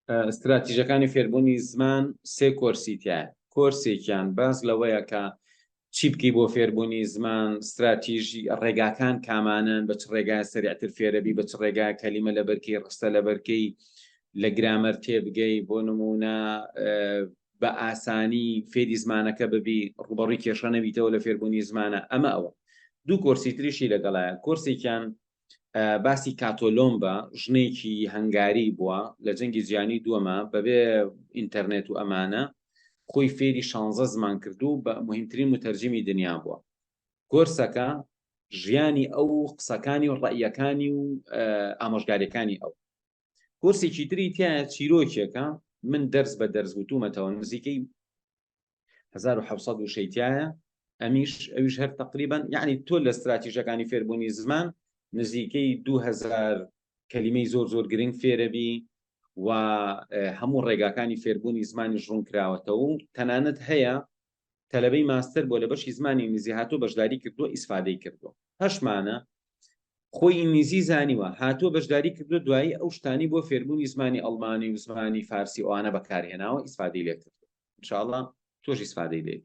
استراتیژەکانی فێربوونی زمان سێ کۆرسی تایە. کۆرسێکیان باز لەوەیە کە چی بکەی بۆ فێربوونی زمان، استراتیژی ڕێگاکان کامانن، بە چ ڕێگای سەریعتر فێرەبی، بە چ ڕێگای کەلیمە لە بەرکەی ڕستە لە بەرکەی لە گرامەر تێبگەی، بۆ نمونە بە ئاسانی فێری زمانەکە ببی، ڕوبەڕووی کێشە نەبیتەوە لە فێربوونی زمانە. ئەوە دوو کۆرسی تریشی لەگەڵایە. کۆرسێکیان باسی کاتۆلۆمبە، ژنێکی هەنگاری بووە لە جەنگی جیهانی دووەمە، بەبێ ئینتەرنێت و ئەمانە خۆی فێری 16 زمان کردو، بە مهمترین متەرجمی دنیا بووە. کۆرسەکە ژیانی ئەو قسەکانی و ڕەئیەکانی و ئامۆژگاریەکانی ئەو. کۆرسێکی تری تایە چیرۆکێکە، من دەرس بە دەرس گوتوومەتەوە، نزیکەی 1700 شەیتایە، ئەویش هەر تقریبا، یعنی تۆ لە استراتیژەکانی فێربوونی زمان نزیکەی 2000 کەلیمەی زۆر گرنگ فێرەبی و هەموو ڕێگاکانی فێربوونی زمانی ژڕون کراوەتەوە و تەنانەت هەیە تەلەبەی ماستەر بۆ لە بەشی زمانی ئینگلیزی هاتۆ بەشداری کردو، ئیسفادەی کردو، هەشمانە خۆی ئینگلیزی زانیوە، هاتۆ بەشداری کردو، دوایی ئەو شتانی بۆ فێربوونی زمانی ئەڵمانی و زمانی فارسی ئەوانە بەکارهێناوە، ئیسفادەی لێ کردو. ئینشاءڵڵا تۆش ئیسفادەی لێ